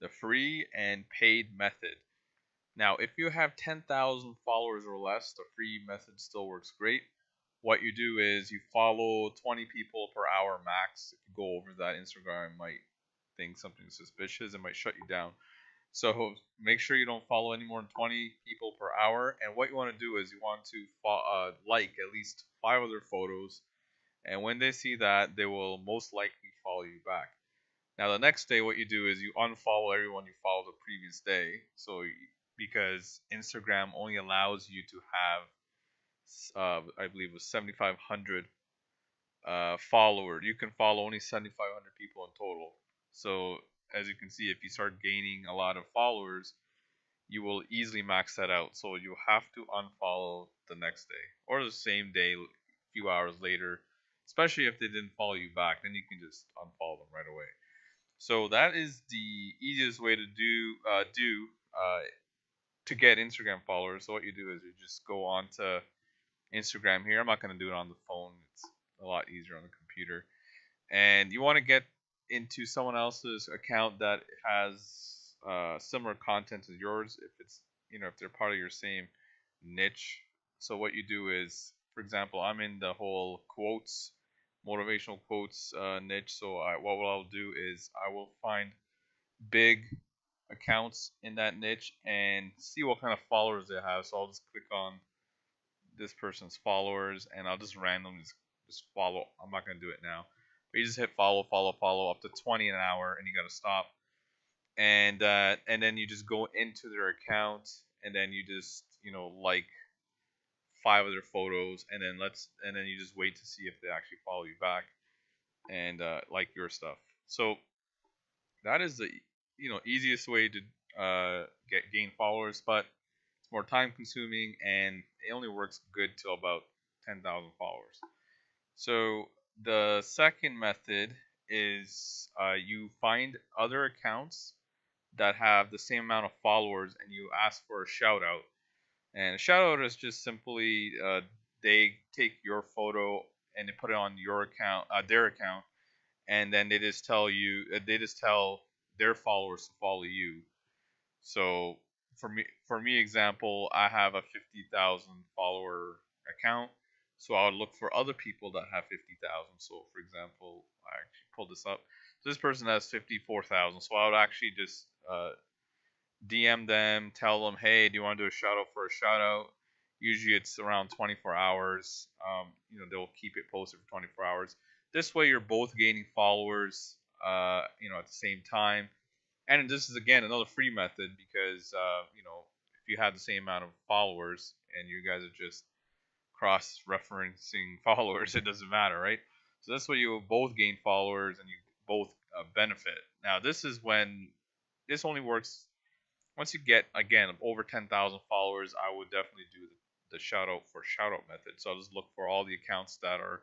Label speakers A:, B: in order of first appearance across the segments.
A: the free and paid method. Now, if you have 10,000 followers or less, the free method still works great. What you do is you follow 20 people per hour max. If you go over that, Instagram might think something suspicious and might shut you down. So make sure you don't follow any more than 20 people per hour. And what you want to do is you want to like at least 5 other photos. And when they see that, they will most likely follow you back. Now, the next day, what you do is you unfollow everyone you followed the previous day. So, because Instagram only allows you to have, I believe it was 7,500 followers. You can follow only 7,500 people in total. So, as you can see, if you start gaining a lot of followers, you will easily max that out. So you have to unfollow the next day or the same day, a few hours later, especially if they didn't follow you back. Then you can just unfollow them right away. So that is the easiest way to to get Instagram followers. So what you do is you just go on to Instagram here. I'm not going to do it on the phone. It's a lot easier on the computer. And you want to get into someone else's account that has similar content as yours. If it's if they're part of your same niche. So what you do is, for example, I'm in the whole quotes, motivational quotes niche. So what I'll do is I will find big accounts in that niche and see what kind of followers they have. So I'll just click on this person's followers and I'll just randomly just follow. I'm not gonna do it now, but you just hit follow, follow, follow up to 20 an hour, and you gotta stop. And then you just go into their account, and then you just like 5 other photos, and then you just wait to see if they actually follow you back and like your stuff. So that is the easiest way to get gain followers, but it's more time consuming and it only works good till about 10,000 followers. So the second method is you find other accounts that have the same amount of followers and you ask for a shout out. And a shout out is just simply they take your photo and they put it on your account, their account, and then they just tell their followers to follow you. So for me example, I have a 50,000 follower account. So I would look for other people that have 50,000. So for example, I actually pulled this up. So this person has 54,000. So I would actually just DM them, tell them, hey, do you want to do a shout out for a shout out? Usually it's around 24 hours. They'll keep it posted for 24 hours. This way you're both gaining followers, at the same time. And this is again another free method because if you have the same amount of followers and you guys are just cross-referencing followers, it doesn't matter, right? So that's where you both gain followers and you both benefit. Now this only works once you get again over 10,000 followers. I would definitely do the shout out for shout out method. So I'll just look for all the accounts that are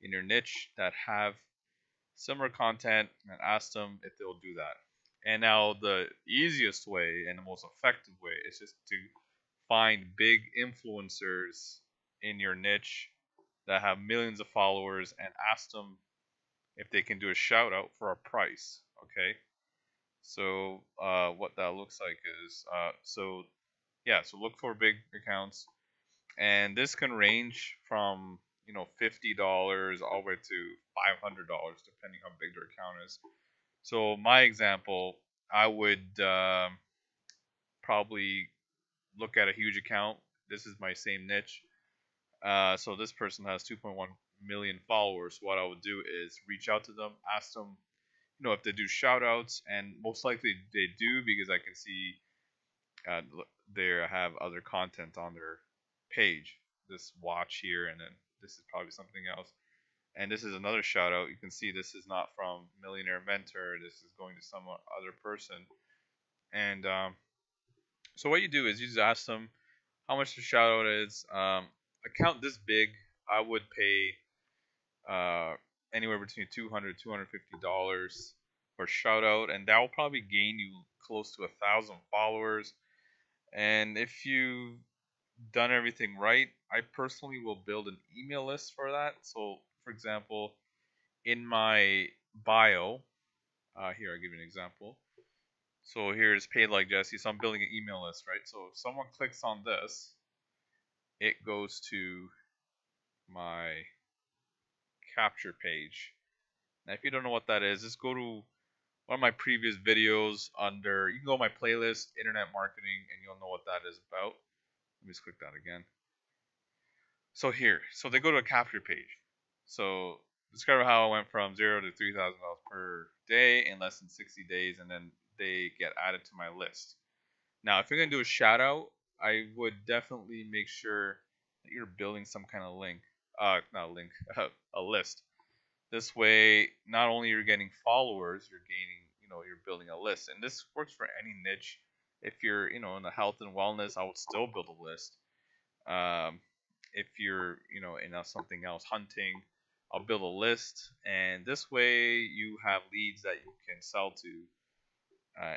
A: in your niche that have similar content and ask them if they'll do that. And now the easiest way and the most effective way is just to find big influencers in your niche that have millions of followers and ask them if they can do a shout out for a price. Okay. So what that looks like is so look for big accounts, and this can range from $50 all the way to $500 depending how big their account is. So my example, I would probably look at a huge account. This is my same niche. So this person has 2.1 million followers. What I would do is reach out to them, ask them, if they do shout outs, and most likely they do because I can see uh, they have other content on their page. This watch here, and then this is probably something else. And this is another shout out. You can see this is not from Millionaire Mentor. This is going to some other person. And so what you do is you just ask them how much the shout out is. Account this big, I would pay uh, anywhere between $200 $250 for shout out, and that will probably gain you close to 1,000 followers. And if you've done everything right, I personally will build an email list for that. So, for example, in my bio, here I'll give you an example. So here's paid like Jesse. So I'm building an email list, right? So if someone clicks on this, it goes to my capture page. Now, if you don't know what that is, just go to one of my previous videos under, you can go to my playlist, Internet Marketing, and you'll know what that is about. Let me just click that again. So here, so they go to a capture page. So describe how I went from $0 to $3,000 per day in less than 60 days, and then they get added to my list. Now, if you're gonna do a shout out, I would definitely make sure that you're building some kind of link, not a link, a list. This way, not only you're getting followers, you're gaining, you're building a list, and this works for any niche. If you're, in the health and wellness, I would still build a list. Um, if you're, in something else, hunting, I'll build a list, and this way you have leads that you can sell to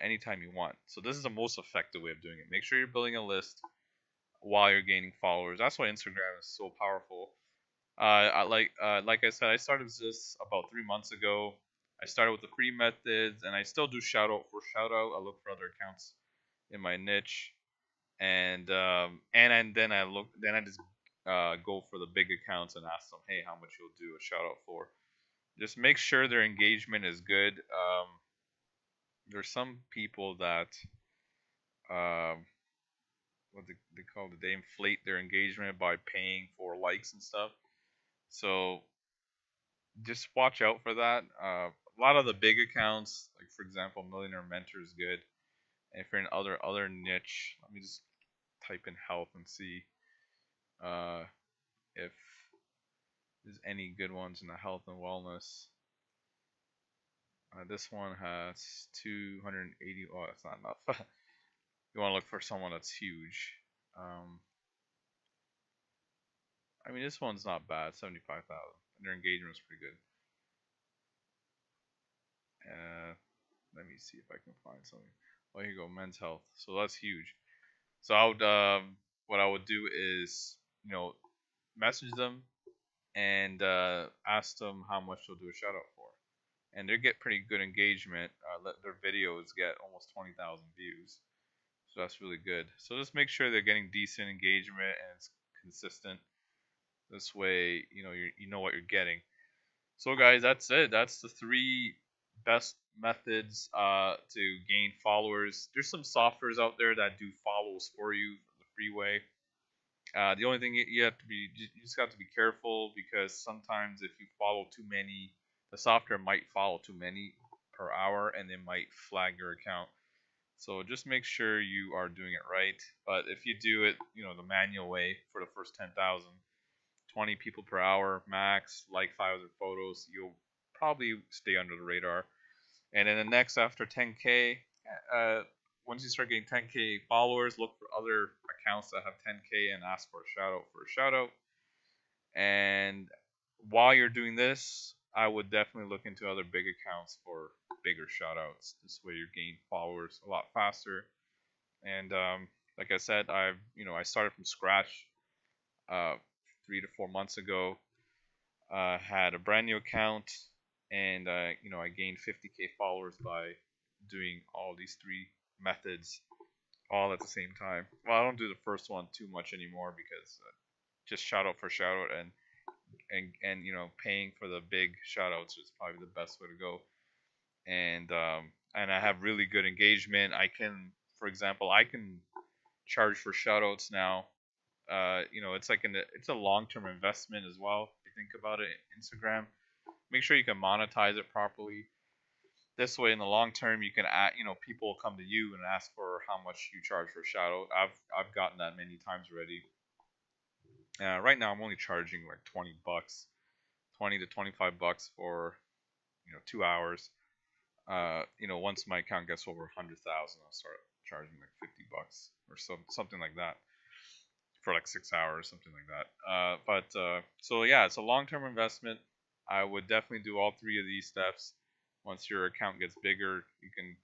A: anytime you want. So this is the most effective way of doing it. Make sure you're building a list while you're gaining followers. That's why Instagram is so powerful. Like I said, I started this about 3 months ago. I started with the free methods, and I still do shout out for shout out. I look for other accounts in my niche, and then I just go for the big accounts and ask them, hey, how much you'll do a shout out for. Just make sure their engagement is good. There's some people that what they call it, they inflate their engagement by paying for likes and stuff. So just watch out for that. A lot of the big accounts, like for example, Millionaire Mentor is good. And if you're in other niche, let me just type in health and see if there's any good ones in the health and wellness. This one has 280. Oh, that's not enough. You want to look for someone that's huge. I mean, this one's not bad, 75,000. Their engagement's pretty good. Let me see if I can find something. Oh, here you go, men's health. So that's huge. So I would, what I would do is, message them and ask them how much they'll do a shout out for, and they get pretty good engagement. Their videos get almost 20,000 views, so that's really good. So just make sure they're getting decent engagement and it's consistent. This way, you know what you're getting. So guys, that's it. That's the 3 best methods to gain followers. There's some softwares out there that do follows for you the free way. The only thing you have to be, you just have to be careful, because sometimes if you follow too many, the software might follow too many per hour and they might flag your account. So just make sure you are doing it right. But if you do it, the manual way for the first 10,000, 20 people per hour max, like 500 photos, you'll probably stay under the radar. And then the next, after 10K, once you start getting 10K followers, look for other accounts that have 10K and ask for a shout out. And while you're doing this, I would definitely look into other big accounts for bigger shout outs. This way you gain followers a lot faster. And like I said, I started from scratch 3 to 4 months ago. Had a brand new account, and I gained 50K followers by doing all these 3 methods all at the same time. Well, I don't do the first one too much anymore, because just shout out for shout out, and paying for the big shout outs is probably the best way to go. And I have really good engagement. For example, I can charge for shout outs now. It's a long-term investment as well. If you think about it, Instagram, make sure you can monetize it properly. This way, in the long term, you can people will come to you and ask for how much you charge for a shout out. I've gotten that many times already. Right now, I'm only charging like $20, 20 to $25 for 2 hours. Once my account gets over 100,000, I'll start charging like $50 or something like that for like 6 hours, something like that. So yeah, it's a long-term investment. I would definitely do all 3 of these steps. Once your account gets bigger, you can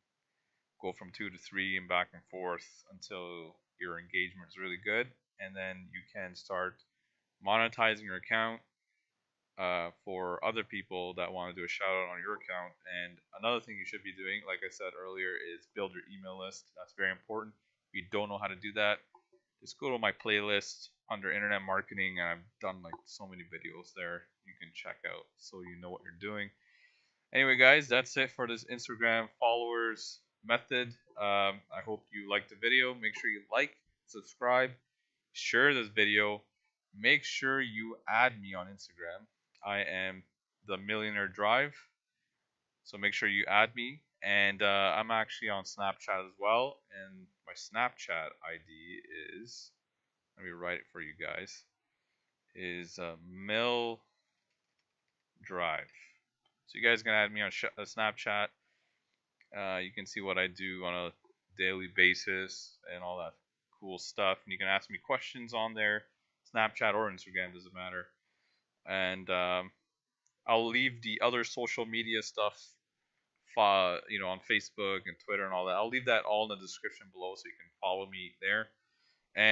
A: go from 2 to 3 and back and forth until your engagement is really good, and then you can start monetizing your account. for other people that want to do a shout out on your account. And another thing you should be doing, like I said earlier, is build your email list. That's very important. If you don't know how to do that, just go to my playlist under internet marketing, and I've done like so many videos there you can check out so you know what you're doing. Anyway, guys, that's it for this Instagram followers method. I hope you liked the video. Make sure you like, subscribe, share this video. Make sure you add me on Instagram. I am the Millionaire Drive, so make sure you add me. And I'm actually on Snapchat as well. And my Snapchat ID is, let me write it for you guys, is Mill Drive. So you guys can add me on Snapchat. You can see what I do on a daily basis and all that cool stuff. And you can ask me questions on there, Snapchat or Instagram, doesn't matter. And I'll leave the other social media stuff, on Facebook and Twitter and all that. I'll leave that all in the description below so you can follow me there. And